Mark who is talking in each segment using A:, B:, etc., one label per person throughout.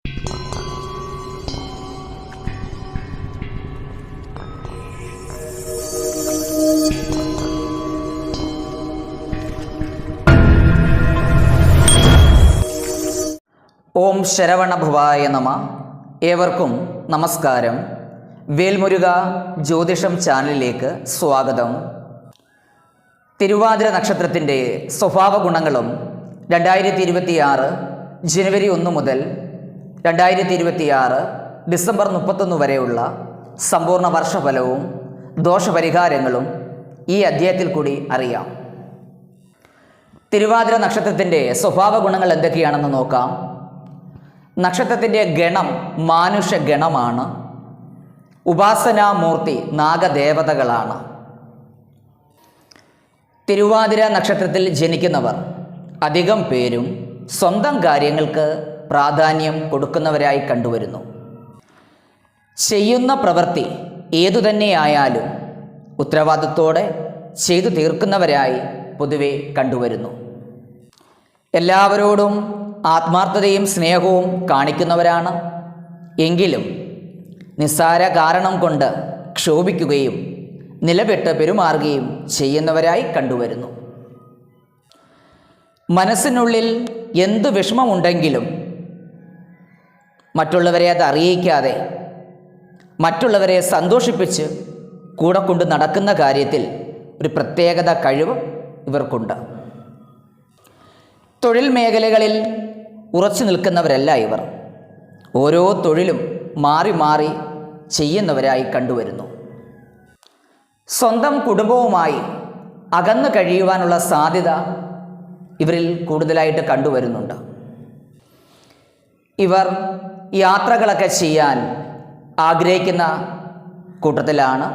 A: ഓം ശരവണഭവായ നമ. ഏവർക്കും നമസ്കാരം. വേൽമുരുക ജ്യോതിഷം ചാനലിലേക്ക് സ്വാഗതം. തിരുവാതിര നക്ഷത്രത്തിൻ്റെ സ്വഭാവ ഗുണങ്ങളും 2026 ജനുവരി 1 മുതൽ 2026 ഡിസംബർ 31 വരെയുള്ള സമ്പൂർണ്ണ വർഷഫലവും ദോഷപരിഹാരങ്ങളും ഈ അധ്യായത്തിൽ കൂടി അറിയാം. തിരുവാതിര നക്ഷത്രത്തിൻ്റെ സ്വഭാവ ഗുണങ്ങൾ എന്തൊക്കെയാണെന്ന് നോക്കാം. നക്ഷത്രത്തിൻ്റെ ഗണം മാനുഷ ഗണമാണ്. ഉപാസനാമൂർത്തി നാഗദേവതകളാണ്. തിരുവാതിര നക്ഷത്രത്തിൽ ജനിക്കുന്നവർ അധികം പേരും സ്വന്തം കാര്യങ്ങൾക്ക് പ്രാധാന്യം കൊടുക്കുന്നവരായി കണ്ടുവരുന്നു. ചെയ്യുന്ന പ്രവൃത്തി ഏതുതന്നെയായാലും ഉത്തരവാദിത്തോടെ ചെയ്തു തീർക്കുന്നവരായി പൊതുവെ കണ്ടുവരുന്നു. എല്ലാവരോടും ആത്മാർത്ഥതയും സ്നേഹവും കാണിക്കുന്നവരാണ്. എങ്കിലും നിസ്സാര കാരണം കൊണ്ട് ക്ഷോഭിക്കുകയും നിലപെട്ട് പെരുമാറുകയും ചെയ്യുന്നവരായി കണ്ടുവരുന്നു. മനസ്സിനുള്ളിൽ എന്ത് വിഷമമുണ്ടെങ്കിലും മറ്റുള്ളവരെ അത് അറിയിക്കാതെ മറ്റുള്ളവരെ സന്തോഷിപ്പിച്ച് കൂടെ കൊണ്ട് നടക്കുന്ന കാര്യത്തിൽ ഒരു പ്രത്യേകത കഴിവ് ഇവർക്കുണ്ട്. തൊഴിൽ മേഖലകളിൽ ഉറച്ചു നിൽക്കുന്നവരല്ല ഇവർ. ഓരോ തൊഴിലും മാറി മാറി ചെയ്യുന്നവരായി കണ്ടുവരുന്നു. സ്വന്തം കുടുംബവുമായി അകന്നു കഴിയുവാനുള്ള സാധ്യത ഇവരിൽ കൂടുതലായിട്ട് കണ്ടുവരുന്നുണ്ട്. ഇവർ യാത്രകളൊക്കെ ചെയ്യാൻ ആഗ്രഹിക്കുന്ന കൂട്ടത്തിലാണ്.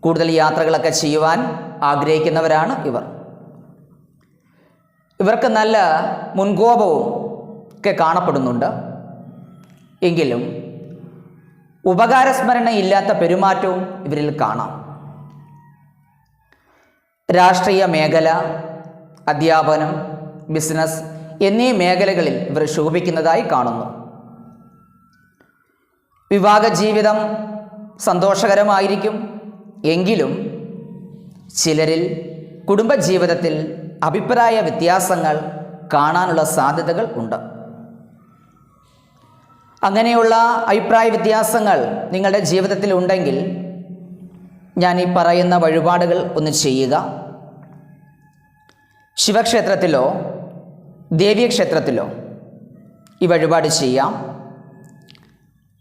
A: കൂടുതൽ യാത്രകളൊക്കെ ചെയ്യുവാൻ ആഗ്രഹിക്കുന്നവരാണ് ഇവർ. ഇവർക്ക് നല്ല മുൻകോപവും ഒക്കെ കാണപ്പെടുന്നുണ്ട്. എങ്കിലും ഉപകാരസ്മരണയില്ലാത്ത പെരുമാറ്റവും ഇവരിൽ കാണാം. രാഷ്ട്രീയ മേഖല, അധ്യാപനം, ബിസിനസ് എന്നീ മേഖലകളിൽ ഇവർ ശോഭിക്കുന്നതായി കാണുന്നു. വിവാഹ ജീവിതം സന്തോഷകരമായിരിക്കും. എങ്കിലും ചിലരിൽ കുടുംബജീവിതത്തിൽ അഭിപ്രായ വ്യത്യാസങ്ങൾ കാണാനുള്ള സാധ്യതകൾ ഉണ്ട്. അങ്ങനെയുള്ള അഭിപ്രായ വ്യത്യാസങ്ങൾ നിങ്ങളുടെ ജീവിതത്തിൽ ഉണ്ടെങ്കിൽ ഞാൻ ഈ പറയുന്ന വഴിപാടുകൾ ഒന്ന് ചെയ്യുക. ശിവക്ഷേത്രത്തിലോ ദേവീക്ഷേത്രത്തിലോ ഈ വഴിപാട് ചെയ്യാം.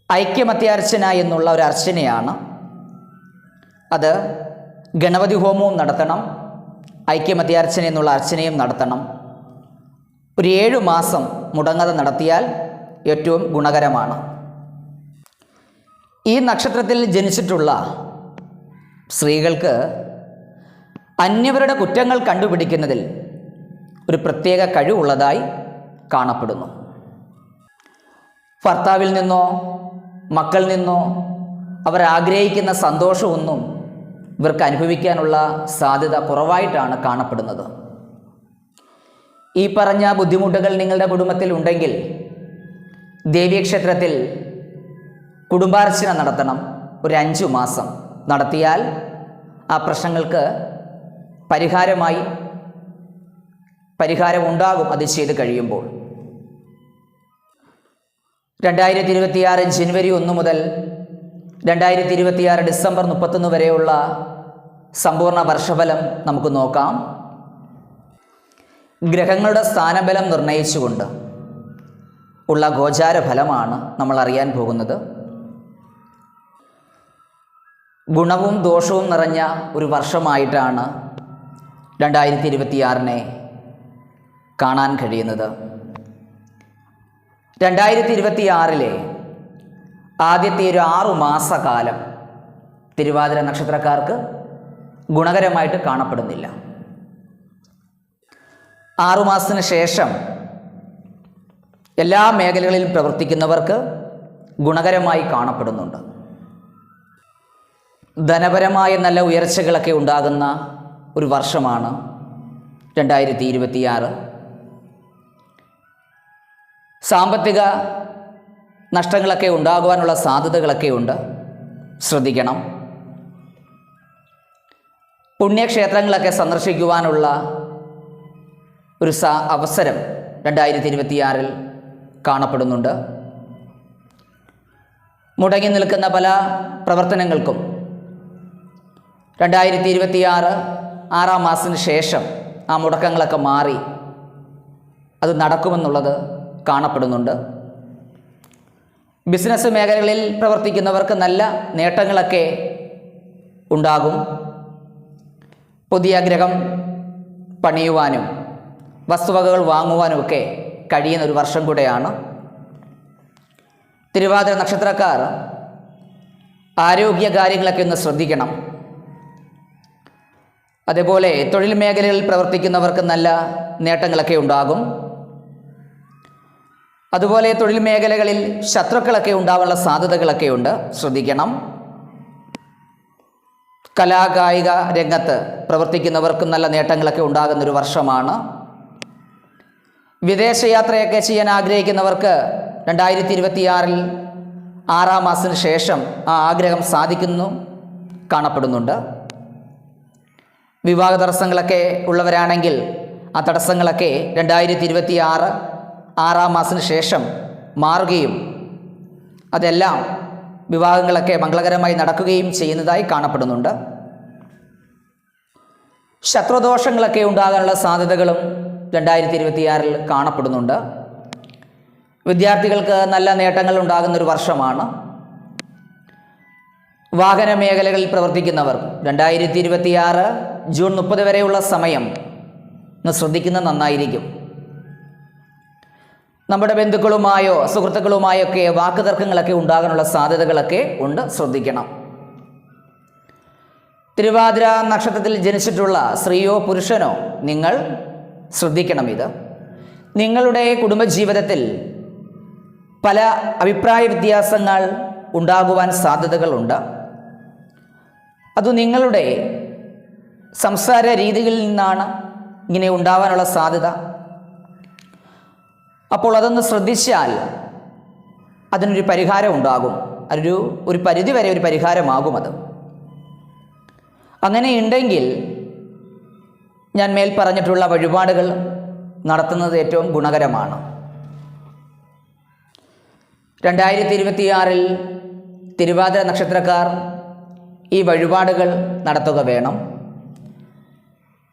A: ഐക്യമത്യാർച്ചന എന്നുള്ള ഒരു അർച്ചനയാണ്. അത് ഗണപതി ഹോമവും നടത്തണം, ഐക്യമത്യാർച്ചന എന്നുള്ള അർച്ചനയും നടത്തണം. ഒരു 7 മാസം മുടങ്ങാതെ നടത്തിയാൽ ഏറ്റവും ഗുണകരമാണ്. ഈ നക്ഷത്രത്തിൽ ജനിച്ചിട്ടുള്ള സ്ത്രീകൾക്ക് അന്യവരുടെ കുറ്റങ്ങൾ കണ്ടുപിടിക്കുന്നതിൽ ഒരു പ്രത്യേക കഴിവുള്ളതായി കാണപ്പെടുന്നു. ഭർത്താവിൽ നിന്നോ മക്കളിൽ നിന്നോ അവർ ആഗ്രഹിക്കുന്ന സന്തോഷമൊന്നും ഇവർക്ക് അനുഭവിക്കാനുള്ള സാധ്യത കുറവായിട്ടാണ് കാണപ്പെടുന്നത്. ഈ പറഞ്ഞ ബുദ്ധിമുട്ടുകൾ നിങ്ങളുടെ കുടുംബത്തിൽ ഉണ്ടെങ്കിൽ ദേവീക്ഷേത്രത്തിൽ കുടുംബാർച്ചന നടത്തണം. ഒരു 5 മാസം നടത്തിയാൽ ആ പ്രശ്നങ്ങൾക്ക് പരിഹാരമുണ്ടാകും. അത് ചെയ്ത് കഴിയുമ്പോൾ 2026 ജനുവരി 1 മുതൽ 2026 ഡിസംബർ 31 വരെയുള്ള സമ്പൂർണ്ണ വർഷഫലം നമുക്ക് നോക്കാം. ഗ്രഹങ്ങളുടെ സ്ഥാനബലം നിർണയിച്ചുകൊണ്ട് ഉള്ള ഗോചാര ഫലമാണ് നമ്മൾ അറിയാൻ പോകുന്നത്. ഗുണവും ദോഷവും നിറഞ്ഞ ഒരു വർഷമായിട്ടാണ് 2026 കാണാൻ കഴിയുന്നത്. 2026 ആദ്യത്തെ ഒരു 6 മാസക്കാലം തിരുവാതിര നക്ഷത്രക്കാർക്ക് ഗുണകരമായിട്ട് കാണപ്പെടുന്നില്ല. 6 മാസത്തിന് ശേഷം എല്ലാ മേഖലകളിലും പ്രവർത്തിക്കുന്നവർക്ക് ഗുണകരമായി കാണപ്പെടുന്നുണ്ട്. ധനപരമായ നല്ല ഉയർച്ചകളൊക്കെ ഉണ്ടാകുന്ന ഒരു വർഷമാണ് 2026. സാമ്പത്തിക നഷ്ടങ്ങളൊക്കെ ഉണ്ടാകുവാനുള്ള സാധ്യതകളൊക്കെ ഉണ്ട്, ശ്രദ്ധിക്കണം. പുണ്യക്ഷേത്രങ്ങളൊക്കെ സന്ദർശിക്കുവാനുള്ള ഒരു അവസരം 2026 കാണപ്പെടുന്നുണ്ട്. മുടങ്ങി നിൽക്കുന്ന പല പ്രവർത്തനങ്ങൾക്കും 2026 6-ാം മാസത്തിന് ശേഷം ആ മുടക്കങ്ങളൊക്കെ മാറി അത് നടക്കുമെന്നുള്ളത് കാണപ്പെടുന്നുണ്ട്. ബിസിനസ് മേഖലകളിൽ പ്രവർത്തിക്കുന്നവർക്ക് നല്ല നേട്ടങ്ങളൊക്കെ ഉണ്ടാകും. പുതിയ ഗൃഹം പണിയുവാനും വസ്തുവകകൾ വാങ്ങുവാനുമൊക്കെ കഴിയുന്ന ഒരു വർഷം കൂടെയാണ്. തിരുവാതിര നക്ഷത്രക്കാർ ആരോഗ്യ കാര്യങ്ങളൊക്കെ ഒന്ന് ശ്രദ്ധിക്കണം. അതേപോലെ തൊഴിൽ മേഖലകളിൽ പ്രവർത്തിക്കുന്നവർക്ക് നല്ല നേട്ടങ്ങളൊക്കെ ഉണ്ടാകും. അതുപോലെ തൊഴിൽ മേഖലകളിൽ ശത്രുക്കളൊക്കെ ഉണ്ടാവാനുള്ള സാധ്യതകളൊക്കെ ഉണ്ട്, ശ്രദ്ധിക്കണം. കലാകായിക രംഗത്ത് പ്രവർത്തിക്കുന്നവർക്കും നല്ല നേട്ടങ്ങളൊക്കെ ഉണ്ടാകുന്നൊരു വർഷമാണ്. വിദേശയാത്രയൊക്കെ ചെയ്യാൻ ആഗ്രഹിക്കുന്നവർക്ക് 2026 6-ാം മാസത്തിന് ശേഷം ആ ആഗ്രഹം സാധിക്കുന്നു കാണപ്പെടുന്നുണ്ട്. വിവാഹ തടസ്സങ്ങളൊക്കെ ഉള്ളവരാണെങ്കിൽ ആ തടസ്സങ്ങളൊക്കെ 2026 6-ാം മാസത്തിന് ശേഷം മാറുകയും അതെല്ലാം വിവാഹങ്ങളൊക്കെ മംഗളകരമായി നടക്കുകയും ചെയ്യുന്നതായി കാണപ്പെടുന്നുണ്ട്. ശത്രുദോഷങ്ങളൊക്കെ ഉണ്ടാകാനുള്ള സാധ്യതകളും 2026 കാണപ്പെടുന്നുണ്ട്. വിദ്യാർത്ഥികൾക്ക് നല്ല നേട്ടങ്ങൾ ഉണ്ടാകുന്നൊരു വർഷമാണ്. വാഹന മേഖലകളിൽ പ്രവർത്തിക്കുന്നവർ 2026 ജൂൺ 30 വരെയുള്ള സമയം ഒന്ന് ശ്രദ്ധിക്കുന്നത് നന്നായിരിക്കും. നമ്മുടെ ബന്ധുക്കളുമായോ സുഹൃത്തുക്കളുമായോ ഒക്കെ വാക്കുതർക്കങ്ങളൊക്കെ ഉണ്ടാകാനുള്ള സാധ്യതകളൊക്കെ ഉണ്ട്, ശ്രദ്ധിക്കണം. തിരുവാതിര നക്ഷത്രത്തിൽ ജനിച്ചിട്ടുള്ള സ്ത്രീയോ പുരുഷനോ നിങ്ങൾ ശ്രദ്ധിക്കണം. ഇത് നിങ്ങളുടെ കുടുംബജീവിതത്തിൽ പല അഭിപ്രായ വ്യത്യാസങ്ങൾ ഉണ്ടാകുവാൻ സാധ്യതകളുണ്ട്. അത് നിങ്ങളുടെ സംസാര രീതികളിൽ നിന്നാണ് ഇങ്ങനെ ഉണ്ടാവാനുള്ള സാധ്യത. അപ്പോൾ അതൊന്ന് ശ്രദ്ധിച്ചാൽ അതിനൊരു പരിഹാരം ഉണ്ടാകും. ഒരു പരിധിവരെ ഒരു പരിഹാരമാകും അത്. അങ്ങനെ ഉണ്ടെങ്കിൽ ഞാൻ മേൽ പറഞ്ഞിട്ടുള്ള വഴിപാടുകൾ നടത്തുന്നത് ഏറ്റവും ഗുണകരമാണ്. 2026 തിരുവാതിര നക്ഷത്രക്കാർ ഈ വഴിപാടുകൾ നടത്തുക വേണം.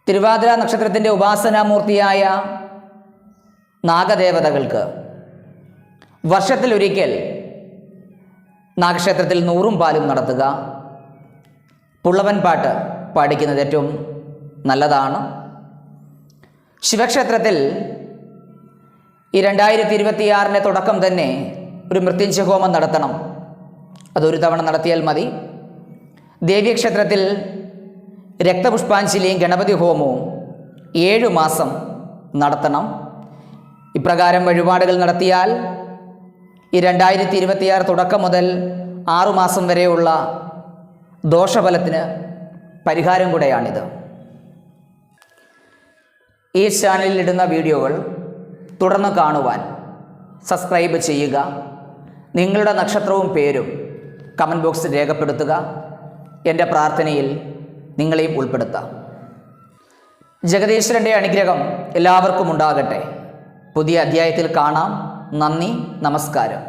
A: തിരുവാതിര നക്ഷത്രത്തിൻ്റെ ഉപാസനാമൂർത്തിയായ നാഗദേവതകൾക്ക് വർഷത്തിലൊരിക്കൽ നാഗക്ഷേത്രത്തിൽ 100 പാലും നടത്തുക, പുള്ളവൻ പാട്ട് പാടിക്കുന്നത് ഏറ്റവും നല്ലതാണ്. ശിവക്ഷേത്രത്തിൽ ഈ 2026 തുടക്കം തന്നെ ഒരു മൃത്യുഞ്ജയ ഹോമം നടത്തണം. അതൊരു തവണ നടത്തിയാൽ മതി. ദേവീക്ഷേത്രത്തിൽ രക്തപുഷ്പാഞ്ജലിയും ഗണപതി ഹോമവും 7 മാസം നടത്തണം. ഇപ്രകാരം വഴിപാടുകൾ നടത്തിയാൽ ഈ 2026 തുടക്കം മുതൽ 6 മാസം വരെയുള്ള ദോഷഫലത്തിന് പരിഹാരം കൂടെയാണിത്. ഈ ചാനലിൽ ഇടുന്ന വീഡിയോകൾ തുടർന്ന് കാണുവാൻ സബ്സ്ക്രൈബ് ചെയ്യുക. നിങ്ങളുടെ നക്ഷത്രവും പേരും കമൻറ്റ് ബോക്സിൽ രേഖപ്പെടുത്തുക. എൻ്റെ പ്രാർത്ഥനയിൽ നിങ്ങളെയും ഉൾപ്പെടുത്താം. ജഗദീശ്വരൻ്റെ അനുഗ്രഹം എല്ലാവർക്കും ഉണ്ടാകട്ടെ. പുതിയ അധ്യായത്തിൽ കാണാം. നന്ദി, നമസ്കാരം.